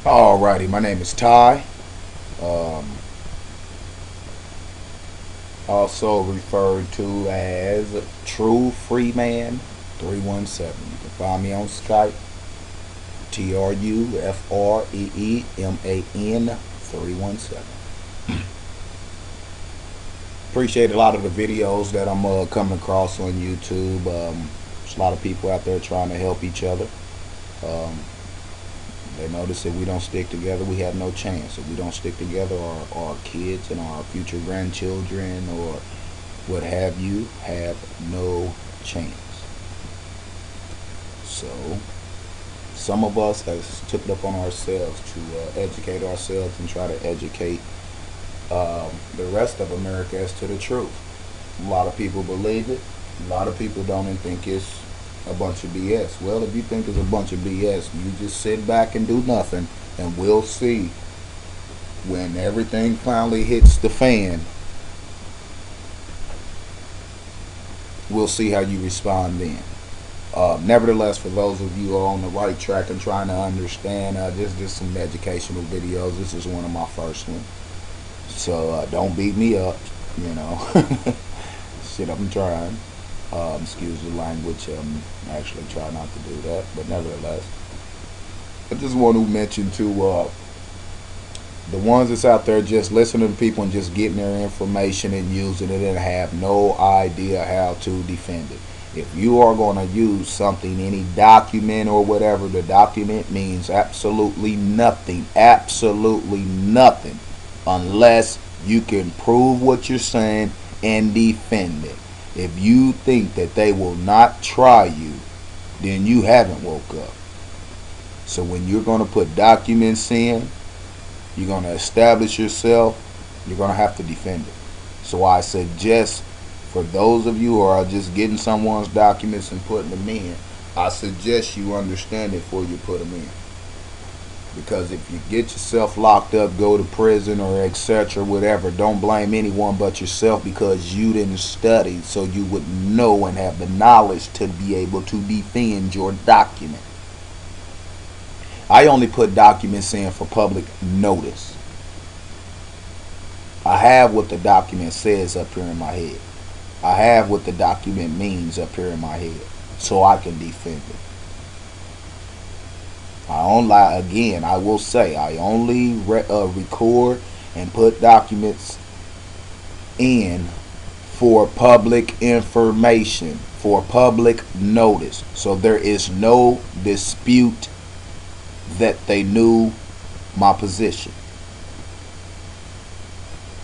Alrighty, my name is Ty. Um, Also referred to as True Freeman 317. You can find me on Skype, TRUFREEMAN 317. Appreciate a lot of the videos that I'm coming across on YouTube. There's a lot of people out there trying to help each other. Um, They notice if we don't stick together, we have no chance. If we don't stick together, our kids and our future grandchildren or what have you have no chance. So, some of us has took it up on ourselves to educate ourselves and try to educate the rest of America as to the truth. A lot of people believe it. A lot of people don't and think it's a bunch of BS. Well, if you think it's a bunch of BS, you just sit back and do nothing, and we'll see when everything finally hits the fan. We'll see how you respond then. Nevertheless, for those of you who are on the right track and trying to understand, this is some educational videos. This is one of my first ones. So don't beat me up, you know. Shit, I'm trying. Excuse the language. I actually try not to do that, but nevertheless, I just want to mention to the ones that's out there just listening to people and just getting their information and using it and have no idea how to defend it. If you are going to use something, any document or whatever, the document means absolutely nothing, unless you can prove what you're saying and defend it. If you think that they will not try you, then you haven't woke up. So when you're going to put documents in, you're going to establish yourself, you're going to have to defend it. So I suggest for those of you who are just getting someone's documents and putting them in, I suggest you understand it before you put them in. Because if you get yourself locked up, go to prison or etc., whatever, don't blame anyone but yourself because you didn't study so you would know and have the knowledge to be able to defend your document. I only put documents in for public notice. I have what the document says up here in my head. I have what the document means up here in my head so I can defend it. I will say, I only record and put documents in for public information, for public notice. So there is no dispute that they knew my position.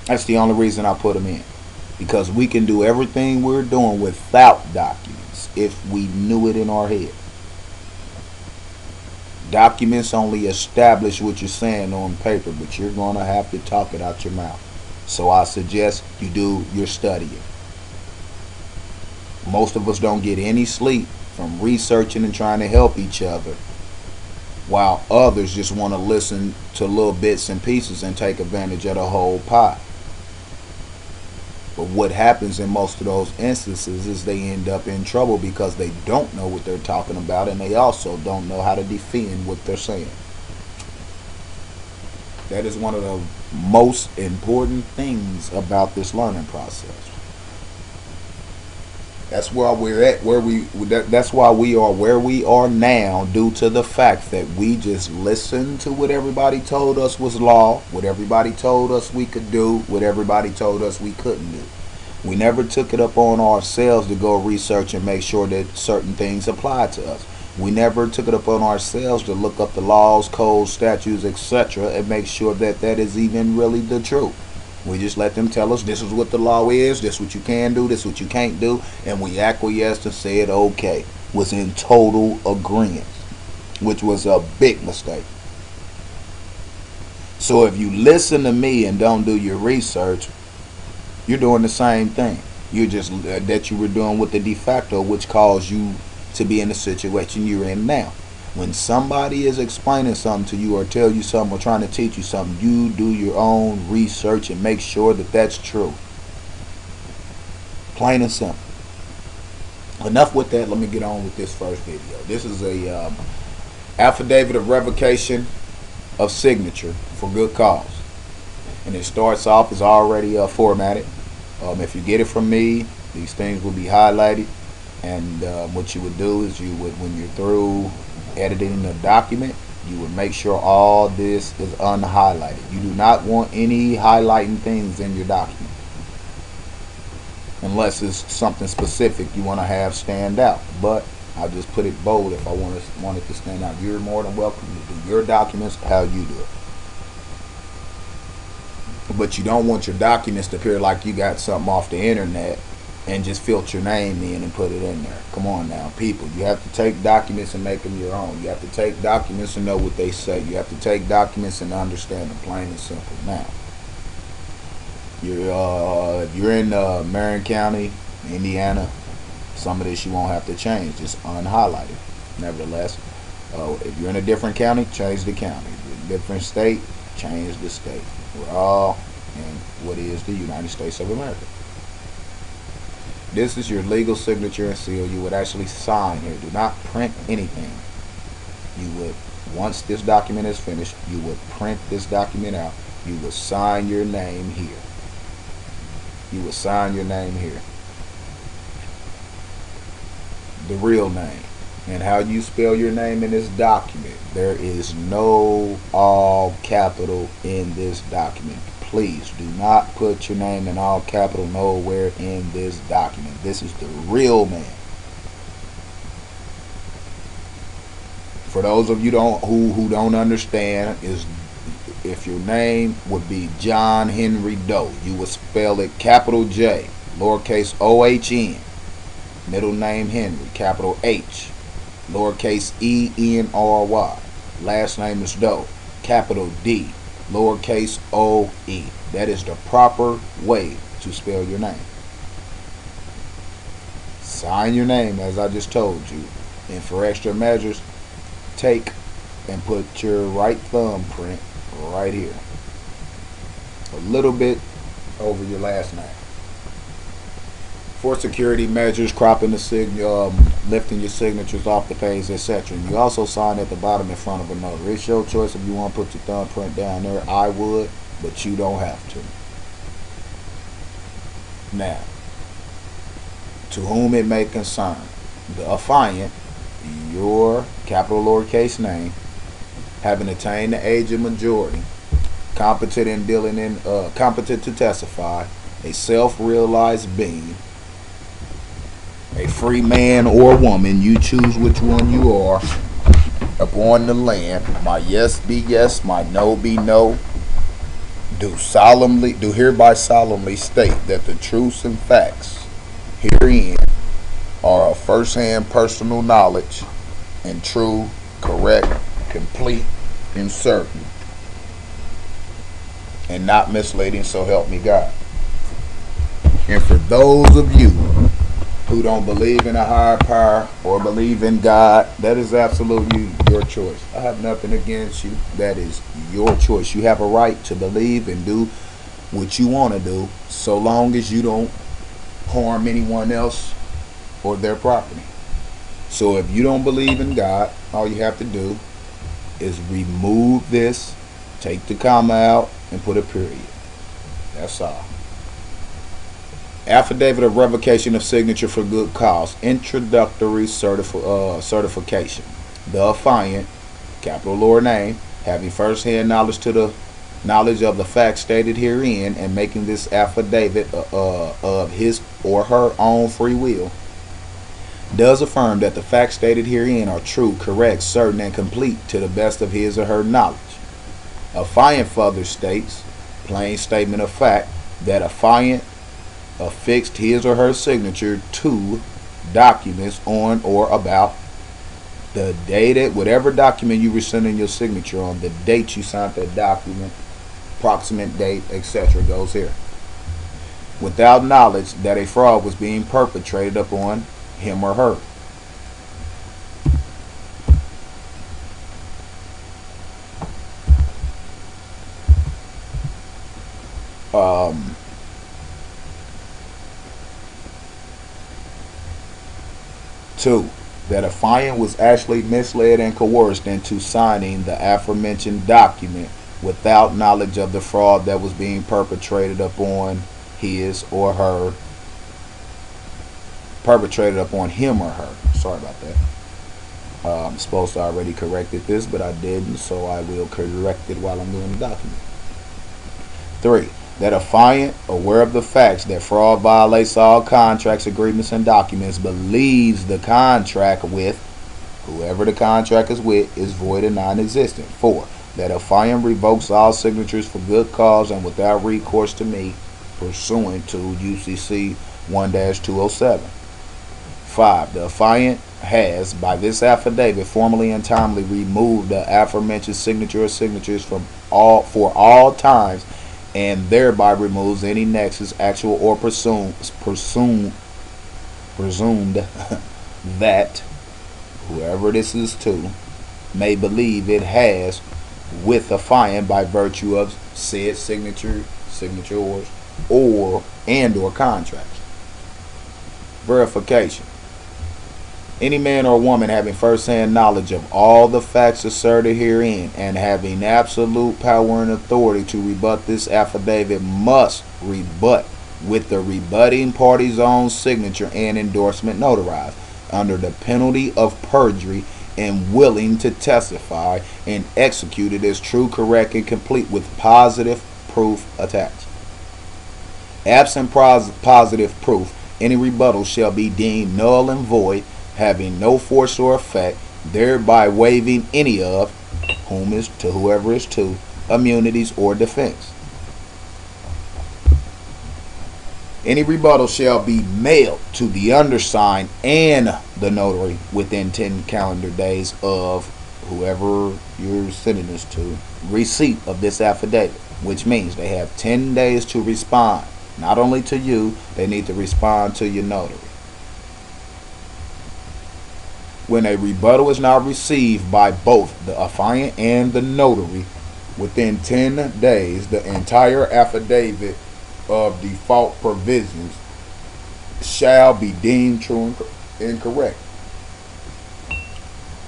That's the only reason I put them in. Because we can do everything we're doing without documents if we knew it in our head. Documents only establish what you're saying on paper, but you're going to have to talk it out your mouth. So I suggest you do your studying. Most of us don't get any sleep from researching and trying to help each other, while others just want to listen to little bits and pieces and take advantage of the whole pie. But what happens in most of those instances is they end up in trouble because they don't know what they're talking about, and they also don't know how to defend what they're saying. That is one of the most important things about this learning process. That's why we're at that's why we are where we are now, due to the fact that we just listened to what everybody told us was law, what everybody told us we could do, what everybody told us we couldn't do. We never took it up on ourselves to go research and make sure that certain things apply to us. We never took it up on ourselves to look up the laws, codes, statutes, etc., and make sure that that is even really the truth. We just let them tell us this is what the law is, this is what you can do, this is what you can't do, and we acquiesced and said okay, was in total agreement, which was a big mistake. So if you listen to me and don't do your research, you're doing the same thing. You're just that you were doing with the de facto, which caused you to be in the situation you're in now. When somebody is explaining something to you or tell you something or trying to teach you something, you do your own research and make sure that that's true. Plain and simple. Enough with that. Let me get on with this first video. This is a affidavit of revocation of signature for good cause. And it starts off as already formatted. If you get it from me, these things will be highlighted. And what you would do is you would, when you're through editing the document, you would make sure all this is unhighlighted. You do not want any highlighting things in your document unless it's something specific you want to have stand out. But I'll just put it bold if I want it to stand out. You're more than welcome to do your documents how you do it. But you don't want your documents to appear like you got something off the internet and just filter your name in and put it in there. Come on now, people. You have to take documents and make them your own. You have to take documents and know what they say. You have to take documents and understand them, plain and simple. Now, if you're in Marion County, Indiana, some of this you won't have to change. Just unhighlight it. Nevertheless, if you're in a different county, change the county. If you're in a different state, change the state. We're all in what is the United States of America. This is your legal signature and seal. You would actually sign here. Do not print anything. You would, once this document is finished, you would print this document out. You would sign your name here. You would sign your name here. The real name. And how you spell your name in this document. There is no all capital in this document. Please do not put your name in all capital nowhere in this document. This is the real man. For those of you who don't understand, is if your name would be John Henry Doe, you would spell it capital J, lowercase O-H-N, middle name Henry, capital H, lowercase E-N-R-Y, last name is Doe, capital D, lowercase o-e. That is the proper way to spell your name. Sign your name as I just told you. And for extra measures, take and put your right thumbprint right here. A little bit over your last name. For security measures, cropping the lifting your signatures off the page, etc. And you also sign at the bottom in front of another. It's your choice if you want to put your thumbprint down there. I would, but you don't have to. Now, to whom it may concern, the affiant, your capital lowercase name, having attained the age of majority, competent to testify, a self-realized being, a free man or woman, you choose which one you are, upon the land, my yes be yes, my no be no, do hereby solemnly state that the truths and facts herein are of first-hand personal knowledge and true, correct, complete, and certain, and not misleading, so help me God. And for those of you who don't believe in a higher power or believe in God, that is absolutely your choice. I have nothing against you. That is your choice. You have a right to believe and do what you want to do, so long as you don't harm anyone else or their property. So if you don't believe in God, all you have to do is remove this, take the comma out, and put a period. That's all. Affidavit of revocation of signature for good cause. Introductory certification. The affiant, capital lower name, having first-hand knowledge of the facts stated herein and making this affidavit of his or her own free will, does affirm that the facts stated herein are true, correct, certain, and complete to the best of his or her knowledge. Affiant further states, plain statement of fact, that affiant affixed his or her signature to documents on or about the date, whatever document you were sending your signature on, the date you signed that document, approximate date, etc. goes here. Without knowledge that a fraud was being perpetrated upon him or her. Two, that a affiant was actually misled and coerced into signing the aforementioned document without knowledge of the fraud that was being perpetrated upon his or her, perpetrated upon him or her. Sorry about that. I'm supposed to already corrected this, but I didn't, so I will correct it while I'm doing the document. 3. That a affiant, aware of the facts that fraud violates all contracts, agreements, and documents, believes the contract with whoever the contract is with is void and non-existent. 4. That a affiant revokes all signatures for good cause and without recourse to me, pursuant to UCC 1-207. 5. The affiant has, by this affidavit, formally and timely removed the aforementioned signature or signatures for all times, and thereby removes any nexus, actual or presumed that whoever this is to may believe it has with the affiant by virtue of said signatures, or contracts. Verification. Any man or woman having first-hand knowledge of all the facts asserted herein and having absolute power and authority to rebut this affidavit must rebut with the rebutting party's own signature and endorsement notarized under the penalty of perjury and willing to testify and execute it as true, correct, and complete with positive proof attached. Absent positive proof, any rebuttal shall be deemed null and void, having no force or effect, thereby waiving any of whoever is to immunities or defense. Any rebuttal shall be mailed to the undersigned and the notary within 10 calendar days of whoever you're sending this to receipt of this affidavit, which means they have 10 days to respond. Not only to you, they need to respond to your notary. When a rebuttal is not received by both the affiant and the notary within 10 days, the entire affidavit of default provisions shall be deemed true and correct.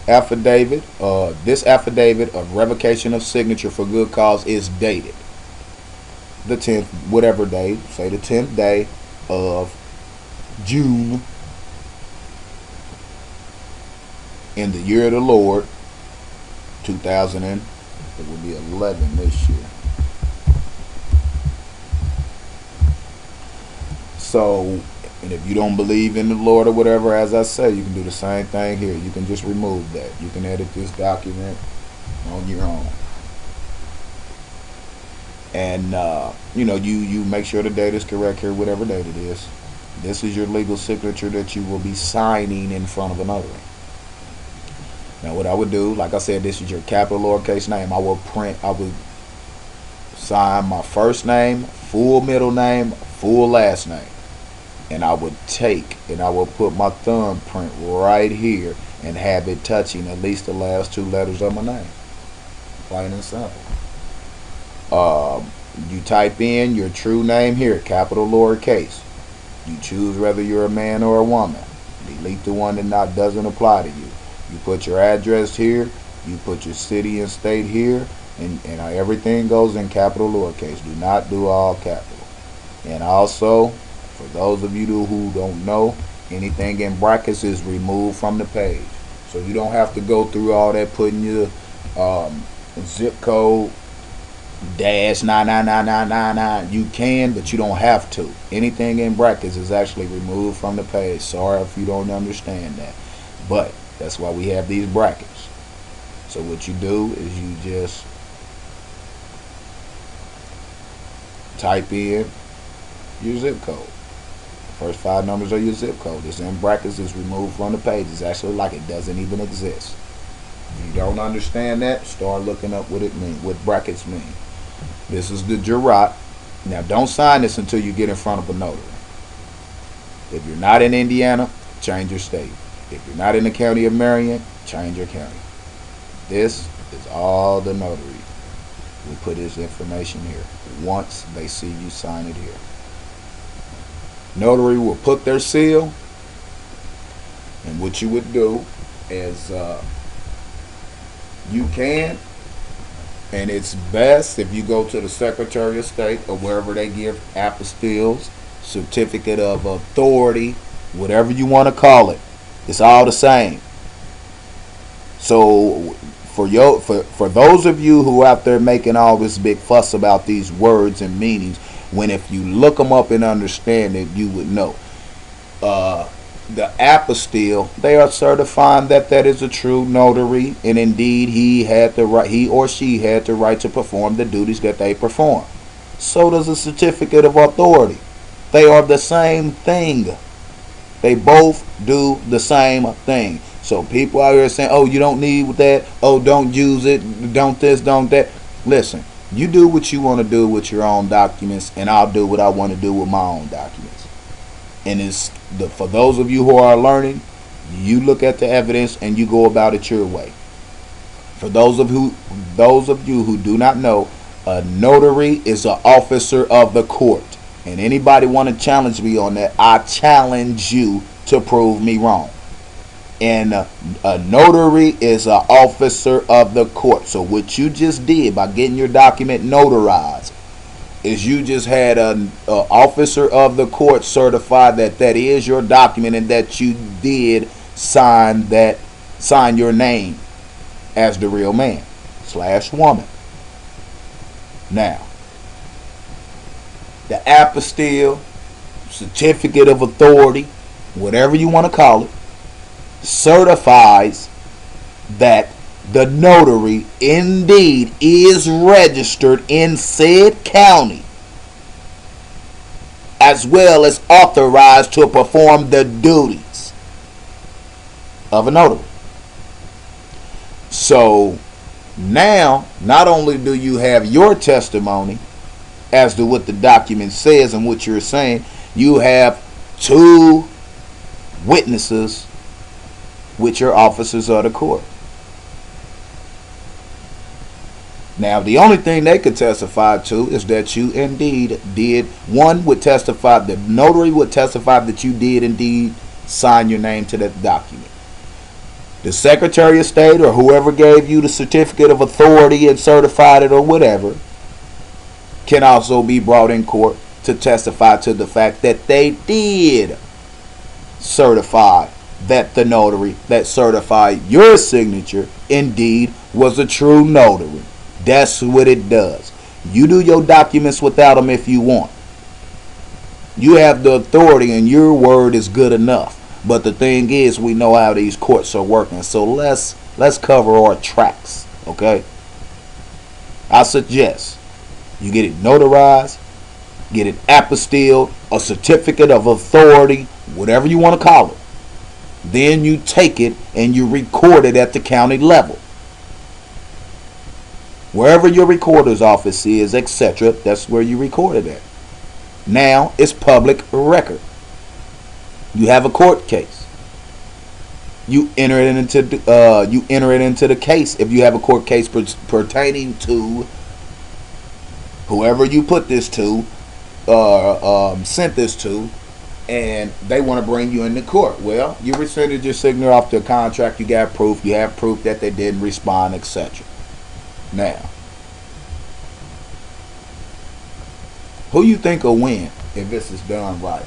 This affidavit of revocation of signature for good cause is dated the 10th, whatever day, say the 10th day of June in the year of the Lord 2000 and it will be 11 this year. So, and if you don't believe in the Lord or whatever, as I say, you can do the same thing here. You can just remove that. You can edit this document on your own. And you make sure the date is correct here, whatever date it is. This is your legal signature that you will be signing in front of a notary. Now what I would do, like I said, this is your capital lowercase name. I would sign my first name, full middle name, full last name. And I would put my thumbprint right here and have it touching at least the last 2 letters of my name. Plain and simple. You type in your true name here, capital lowercase. You choose whether you're a man or a woman. Delete the one that doesn't apply to you. You put your address here, you put your city and state here, and everything goes in capital lowercase. Do not do all capital. And also, for those of you who don't know, anything in brackets is removed from the page. So you don't have to go through all that putting your zip code -99999. You can, but you don't have to. Anything in brackets is actually removed from the page. Sorry if you don't understand that. But that's why we have these brackets. So what you do is you just type in your zip code. First 5 numbers of your zip code. This in brackets is removed from the page. It's actually like it doesn't even exist. If you don't understand that, start looking up what it means, what brackets mean. This is the jurat. Now don't sign this until you get in front of a notary. If you're not in Indiana, change your state. If you're not in the county of Marion, change your county. This is all the notary will put his information here once they see you sign it here. Notary will put their seal, And what you would do is you can, and it's best if you go to the Secretary of State or wherever they give apostilles, certificate of authority, whatever you want to call it. It's all the same. So for those of you who out there making all this big fuss about these words and meanings, when if you look them up and understand it, you would know. The apostille, they are certifying that that is a true notary, and indeed he or she had the right to perform the duties that they perform. So does a certificate of authority. They are the same thing. They both do the same thing. So people out here saying, oh, you don't need that, oh, don't use it, don't this, don't that. Listen, you do what you want to do with your own documents, and I'll do what I want to do with my own documents. And for those of you who are learning, you look at the evidence and you go about it your way. For those of you who do not know, a notary is an officer of the court. And anybody want to challenge me on that, I challenge you to prove me wrong. And a notary is an officer of the court. So what you just did by getting your document notarized is you just had an officer of the court certify that that is your document and that you did sign your name as the real man / woman. Now, the apostille, certificate of authority, whatever you want to call it, certifies that the notary indeed is registered in said county, as well as authorized to perform the duties of a notary. So now, not only do you have your testimony as to what the document says and what you're saying, you have two witnesses which are officers of the court. Now, the only thing they could testify to is that you indeed did. One would testify, the notary would testify that you did indeed sign your name to that document. The Secretary of State or whoever gave you the certificate of authority and certified it or whatever can also be brought in court to testify to the fact that they did certify that the notary that certified your signature indeed was a true notary. That's what it does. You do your documents without them if you want. You have the authority and your word is good enough. But the thing is, we know how these courts are working. So let's cover our tracks, okay? I suggest you get it notarized, get it apostilled, a certificate of authority, whatever you want to call it. Then you take it and you record it at the county level. Wherever your recorder's office is, etc., that's where you record it at. Now it's public record. You have a court case. You enter it into the case if you have a court case pertaining to whoever you put this to, sent this to, and they want to bring you into court. Well, you rescinded your signature off the contract. You got proof. You have proof that they didn't respond, etc. Now, who you think will win if this is done right?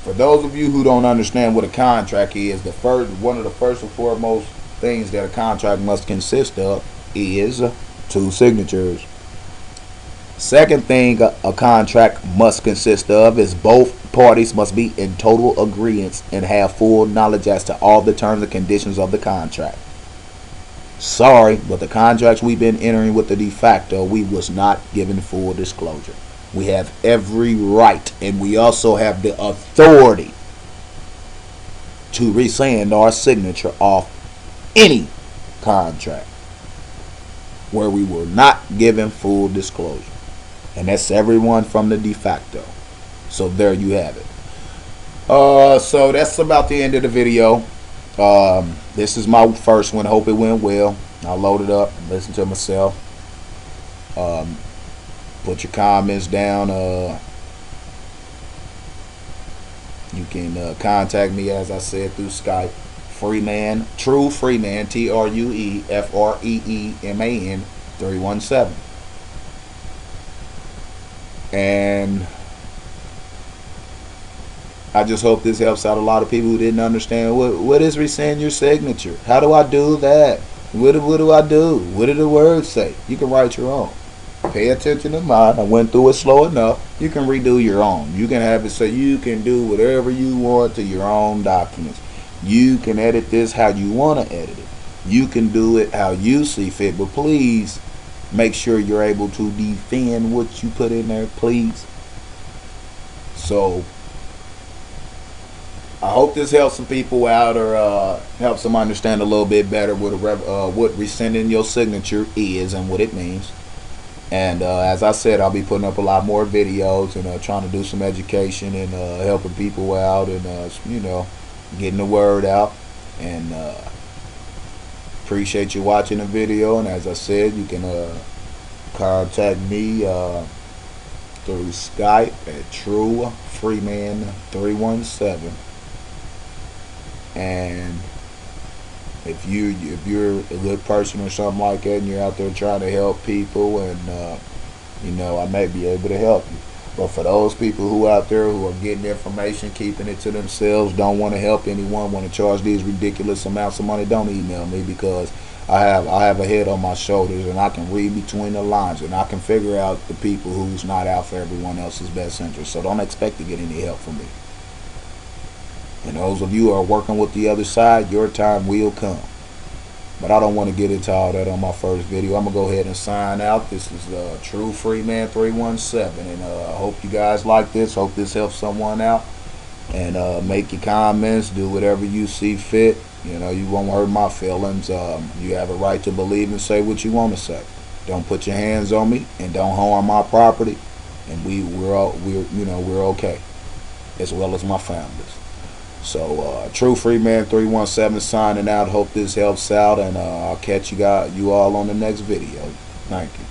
For those of you who don't understand what a contract is, one of the first and foremost things that a contract must consist of is two signatures. Second thing a contract must consist of is both parties must be in total agreement and have full knowledge as to all the terms and conditions of the contract. Sorry, but the contracts we've been entering with the de facto, we was not given full disclosure. We have every right, and we also have the authority to rescind our signature off any contract where we were not given full disclosure. And that's everyone from the de facto. So there you have it. So that's about the end of the video. This is my first one. Hope it went well. I'll load it up, listen to myself. Put your comments down You can contact me, as I said, through Skype. Freeman, True Freeman, TrueFreeman 317. And I just hope this helps out a lot of people who didn't understand what is rescind your signature. How do I do that? What do I do? What do the words say? You can write your own. Pay attention to mine. I went through it slow enough. You can redo your own. You can have it so you can do whatever you want to your own documents. You can edit this how you want to edit it. You can do it how you see fit. But please make sure you're able to defend what you put in there, please. So I hope this helps some people out, or helps them understand a little bit better what rescinding your signature is and what it means. And as I said, I'll be putting up a lot more videos and trying to do some education and helping people out, and getting the word out. And appreciate you watching the video. And as I said, you can contact me through Skype at True Freeman 317. And if you're a good person or something like that, and you're out there trying to help people, and I may be able to help you. But for those people who out there who are getting information, keeping it to themselves, don't want to help anyone, want to charge these ridiculous amounts of money, don't email me, because I have a head on my shoulders, and I can read between the lines, and I can figure out the people who's not out for everyone else's best interest. So don't expect to get any help from me. And those of you who are working with the other side, your time will come. But I don't want to get into all that on my first video. I'm going to go ahead and sign out. This is True Freeman 317. And I hope you guys like this. Hope this helps someone out. And make your comments. Do whatever you see fit. You won't hurt my feelings. You have a right to believe and say what you want to say. Don't put your hands on me. And don't harm my property. And we're okay. As well as my families. So True Freeman 317 signing out. Hope this helps out, and I'll catch you all on the next video. Thank you.